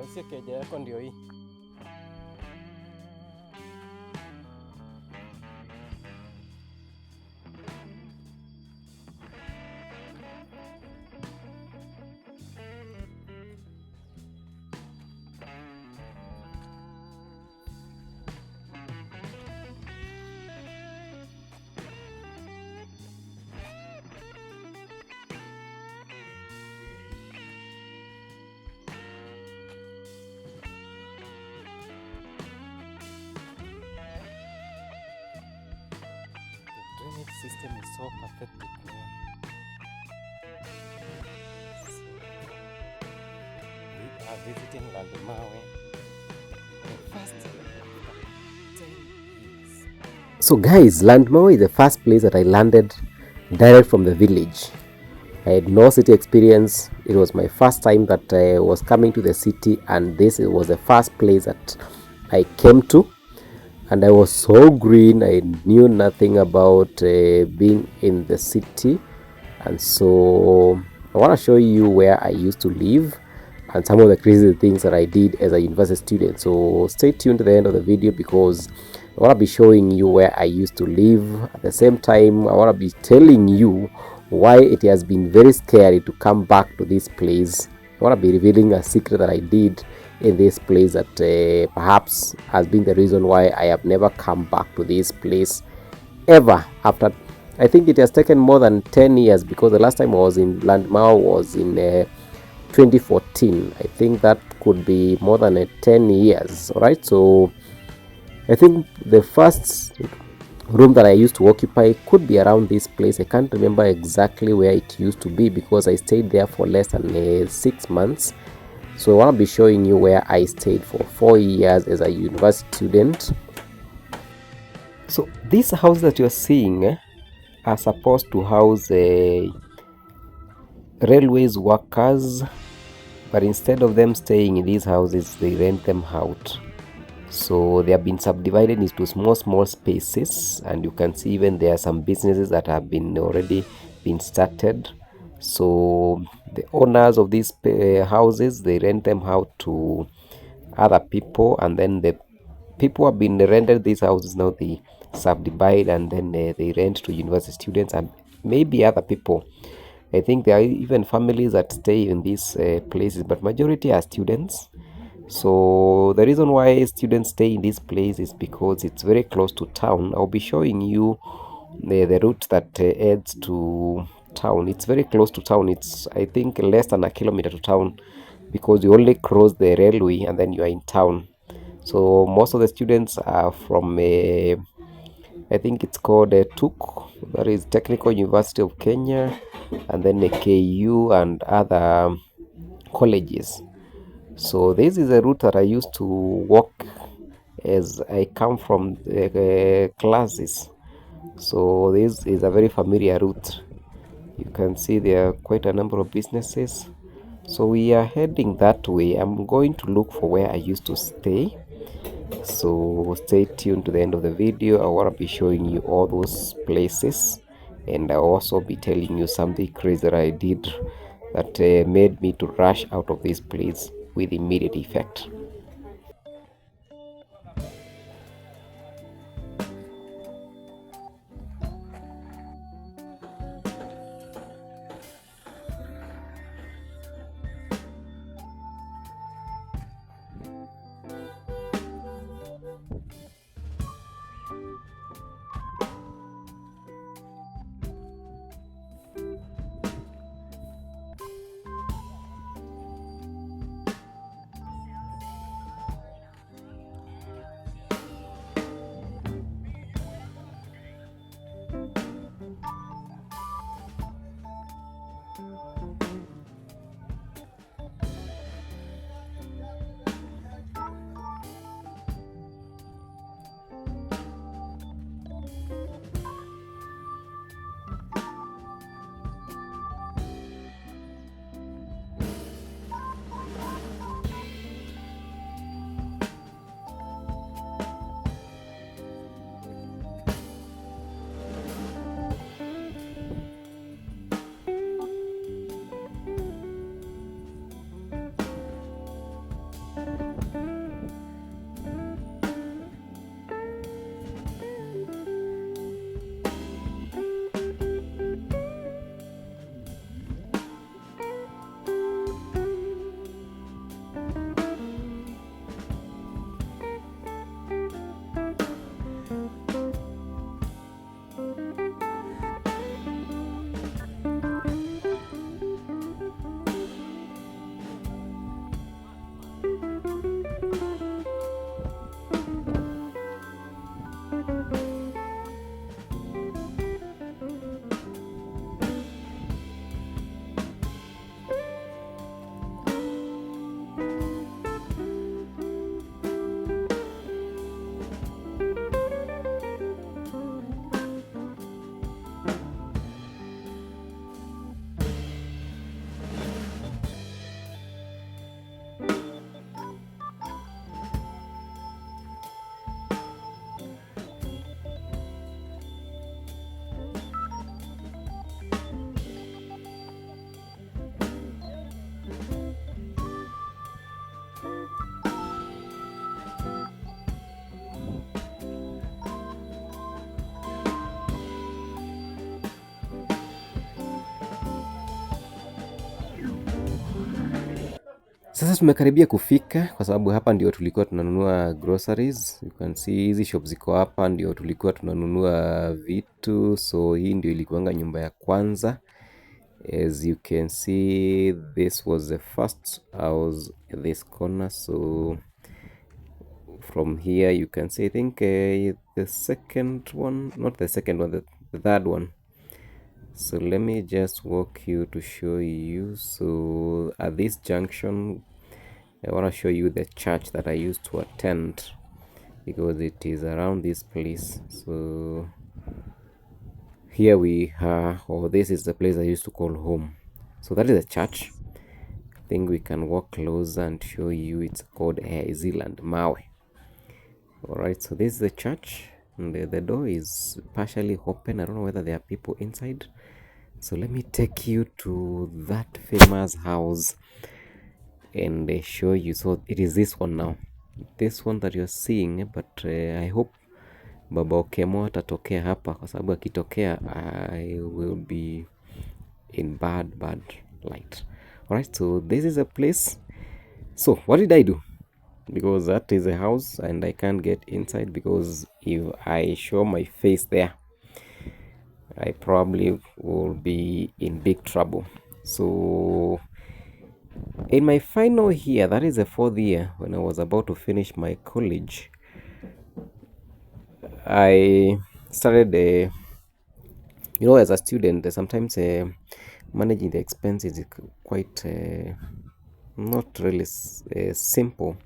Basi keja yako ndio hii. The drainage system is so pathetic, man. So, we are visiting Landmawe. The first after 10 years. So guys, Landmawe is the first place that I landed direct from the village. I had no city experience. It was my first time that I was coming to the city, and this was the first place that I came to. And I was so green. I knew nothing about being in the city, and so I want to show you where I used to live and some of the crazy things that I did as a university student. So stay tuned to the end of the video, because I want to be showing you where I used to live. At the same time, I want to be telling you why it has been very scary to come back to this place. I want to be revealing a secret that I did in this place that perhaps has been the reason why I have never come back to this place ever. After, I think it has taken more than 10 years, because the last time I was in Landmawe was in 2014. I think that could be more than 10 years. All right, so I think the first room that I used to occupy could be around this place. I can't remember exactly where it used to be, because I stayed there for less than 6 months. So I want to be showing you where I stayed for 4 years as a university student. So these houses that you're seeing are supposed to house railways workers, but instead of them staying in these houses, they rent them out. So they have been subdivided into small spaces, and you can see even there are some businesses that have been already been started. So the owners of these houses, they rent them out to other people, and then the people have been rented these houses, now they subdivide, and then they rent to university students and maybe other people. I think there are even families that stay in these places, but majority are students. So the reason why students stay in this place is because it's very close to town. I'll be showing you the route that heads to town. It's very close to town. It's, I think, less than a kilometer to town, because you only cross the railway and then you are in town. So most of the students are from I think it's called TUK, that is Technical University of Kenya, and then KU and other colleges. So this is a route that I used to walk as I come from classes. So this is a very familiar route. You can see there are quite a number of businesses. So we are heading that way. I'm going to look for where I used to stay. So stay tuned to the end of the video. I want to be showing you all those places, and I'll also be telling you something crazy that I did that made me to rush out of this place with immediate effect. Sasa tumekaribia kufika kwa sababu hapa ndio tulikuwa tunanunua groceries. You can see hizi shops ziko hapa ndio tulikuwa tunanunua vitu. So hii ndio ilikuanga nyumba ya kwanza. As you can see, this was the first house in this corner. So from here you can see, I think the second one, not the second one, the third one. So let me just walk you to show you. So at this junction, I want to show you the church that I used to attend because it is around this place. So here we are, or this is the place I used to call home. So that is the church. I think we can walk closer and show you. It's called Landmawe. Alright, so this is the church, and the door is partially open. I don't know whether there are people inside. So let me take you to that famous house and show you. So it is this one now, this one that you're seeing, but I hope Baba Okemo atatokea hapa, kwa sababu akitokea I will be in bad light. Alright, so this is a place. So what did I do? Because that is a house and I can't get inside, because if I show my face there, I probably will be in big trouble. So in my final year, that is the 4th year, when I was about to finish my college, I started as a student, sometimes managing the expenses is quite not really simple.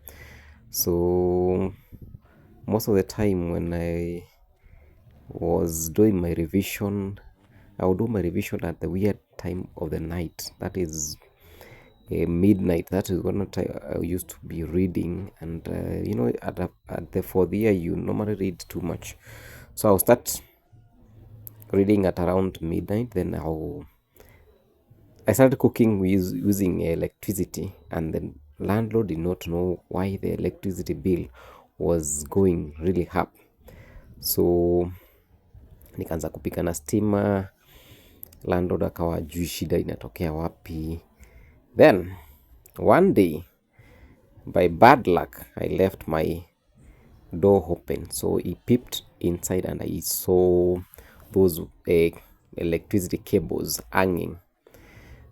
So most of the time when I was doing my revision, I would do my revision at the weird time of the night, that is midnight. That is one time I used to be reading, and at the 4th year you normally read too much, so I'll start reading at around midnight. Then I started cooking using electricity, and the landlord did not know why the electricity bill was going really up. So nikaanza kupika na stima, landlord akawa juu shida inatokea wapi. Then one day, by bad luck, I left my door open, so he peeped inside and I saw those electricity cables hanging,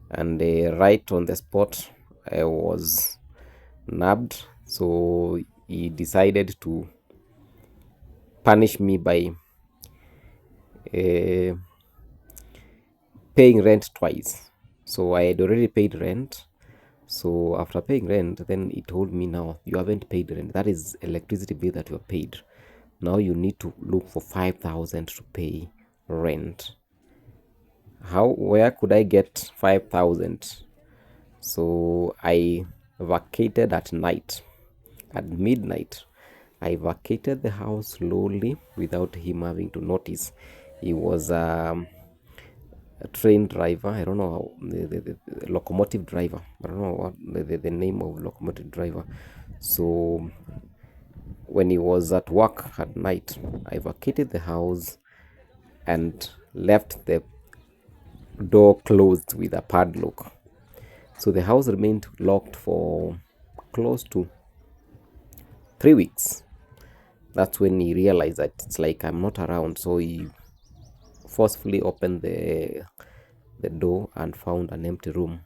and right on the spot I was nabbed. So he decided to punish me by paying rent twice. So I had already paid rent. So after paying rent, then he told me, now you haven't paid rent, that is electricity bill that you have paid, now you need to look for 5,000 to pay rent. Where could I get 5,000? So I vacated at night. At midnight, I vacated the house slowly without him having to notice. He was a train driver. I don't know how, the locomotive driver. I don't know what the name of locomotive driver. So when he was at work at night, I vacated the house and left the door closed with a padlock. So the house remained locked for close to 3 weeks. That's when he realized that it's like I'm not around. So he forcefully opened the door and found an empty room,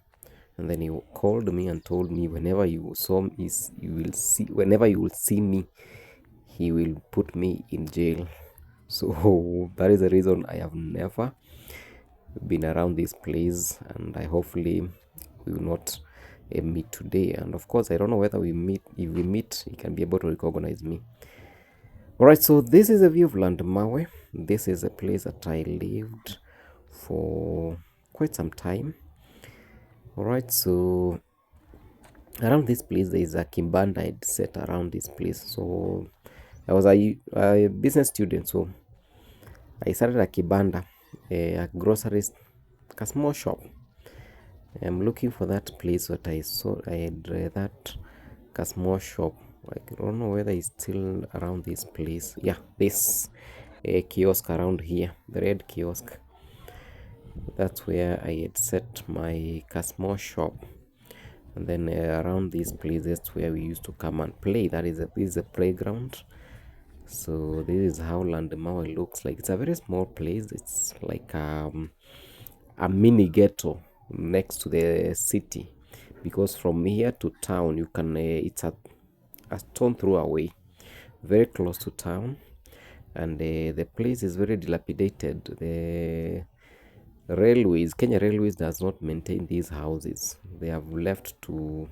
and then he called me and told me, whenever you will see me, he will put me in jail. So that is the reason I have never been around this place, and I hopefully we will not meet today. And of course, I don't know whether we meet. If we meet, he can be able to recognize me. Alright, so this is a view of Landmawe. This is a place that I lived for quite some time. Alright, so around this place there is a kibanda I'd set around this place. So I was a business student, so I started a kibanda, a groceries, a small shop. I'm looking for that place that I saw. I had that small shop. I don't know whether it's still around this place. Yeah, this kiosk around here, the red kiosk. That's where I had set my small shop. And then around these places where we used to come and play. This is a playground. So this is how Landmawe looks like. It's a very small place. It's like a mini ghetto next to the city, because from here to town you can it's a stone throw away, very close to town. And the place is very dilapidated. The Kenya Railways does not maintain these houses. They have left to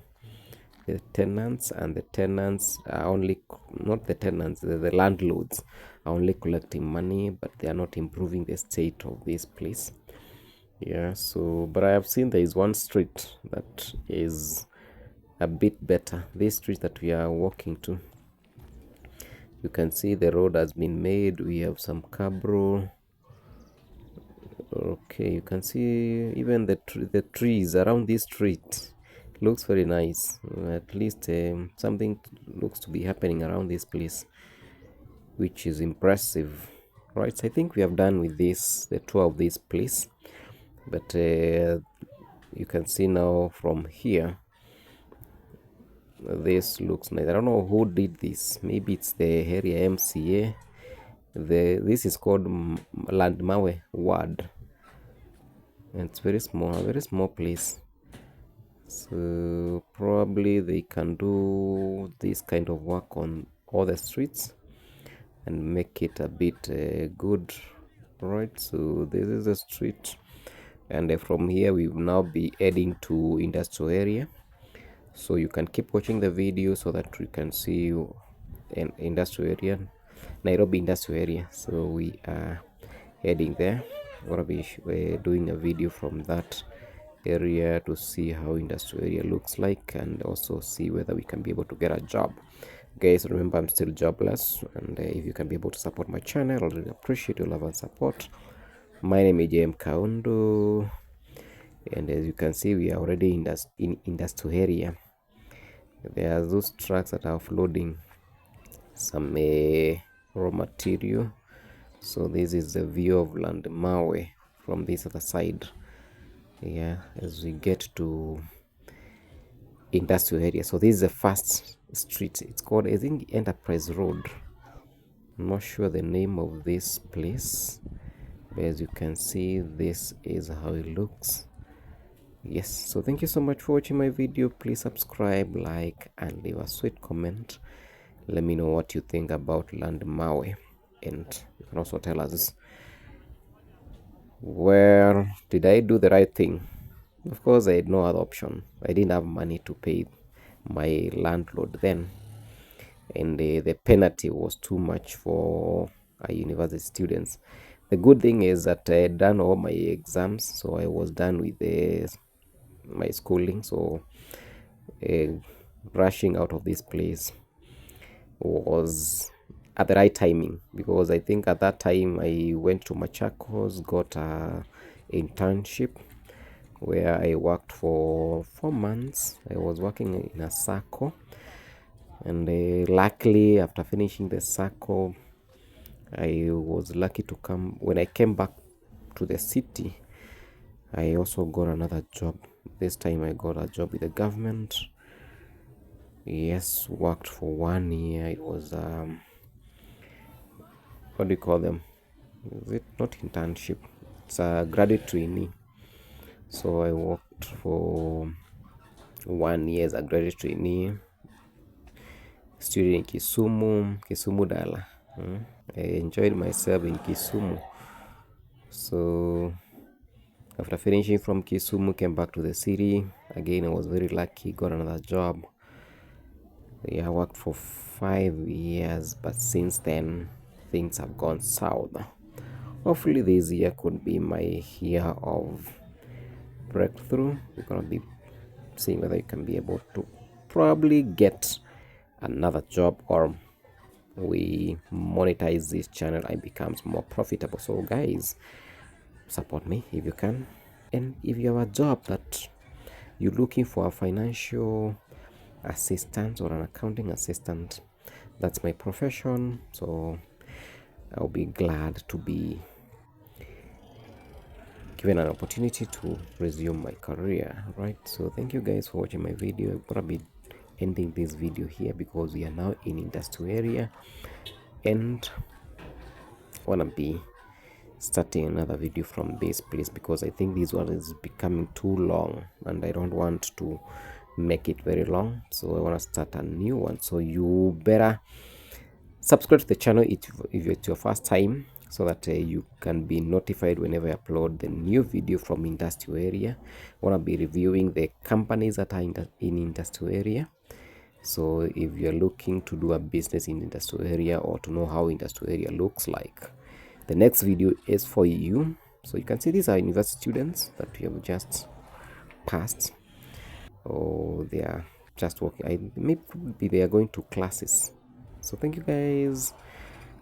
the tenants, and the tenants are only, not the tenants, the landlords are only collecting money, but they are not improving the state of this place. Yeah, so but I have seen there is one street that is a bit better. This street that we are walking to, you can see the road has been made. We have some cabro. Okay, you can see even the trees around this street looks very nice. At least something looks to be happening around this place, which is impressive. Right, so I think we have done with the tour of this place. But you can see now from here, this looks nice. I don't know who did this. Maybe it's the area MCA. This is called Landmawe ward, and it's very small, a very small place. So probably they can do this kind of work on all the streets and make it a bit good. Right, so this is the street, and from here we will now be heading to industrial area. So you can keep watching the video so that you can see an industrial area, Nairobi industrial area. So we are heading there. We're going to be doing a video from that area to see how industrial area looks like, and also see whether we can be able to get a job. Guys, remember I'm still jobless, and if you can be able to support my channel, I really appreciate your love and support. My name is JM Kaundo, and as you can see, we are already in industrial area. There are those trucks that are offloading some raw material. So this is the view of Landmawe from this other side. Yeah, as we get to industrial area. So this is the first street. It's called, I think, Enterprise Road. I'm not sure the name of this place, but as you can see, this is how it looks. Yes, so thank you so much for watching my video. Please subscribe, like, and leave a sweet comment. Let me know what you think about Landmawe, and you can also tell us, where did I do the right thing? Of course, I had no other option. I didn't have money to pay my landlord then, and the penalty was too much for university students. The good thing is that I had done all my exams, so I was done with my schooling. So rushing out of this place was at the right timing, because I think at that time I went to Machakos, got a internship where I worked for 4 months. I was working in a circle, and luckily after finishing the circle, I was lucky to come. When I came back to the city, I also got another job. This time I got a job with the government. Yes, worked for 1 year. It was what do you call them? Is it not internship? It's a graduate trainee. So I worked for 1 year as a graduate trainee, student in Kisumu Dala. I enjoyed myself in Kisumu. So after finishing from Kisumu, came back to the city again. I was very lucky, got another job. Yeah, I worked for 5 years, but since then things have gone south. Hopefully this year could be my year of breakthrough. We're gonna be seeing whether you can be able to probably get another job, or we monetize this channel and it becomes more profitable. So guys, support me if you can. And if you have a job that you're looking for a financial assistant or an accounting assistant, that's my profession. So I'll be glad to be given an opportunity to resume my career, right? So thank you guys for watching my video. I'm gonna be ending this video here because we are now in industrial area, and I wanna be starting another video from this place because I think this one is becoming too long and I don't want to make it very long. So I want to start a new one, so you better subscribe to the channel if it's your first time, so that you can be notified whenever I upload the new video from industrial area. I want to be reviewing the companies that are in industrial area. So if you're looking to do a business in industrial area or to know how industrial area looks like, the next video is for you. So you can see these are university students that we have just passed, or they are just working. Maybe they are going to classes. So thank you guys.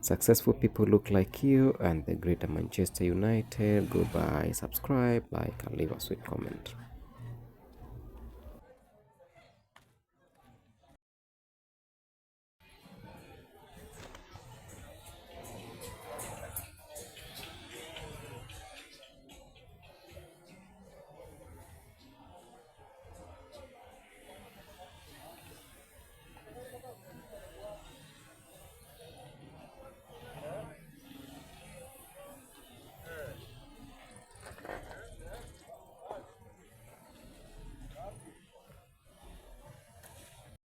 Successful people look like you, and the greater Manchester United. Goodbye. Subscribe, like, and leave a sweet comment.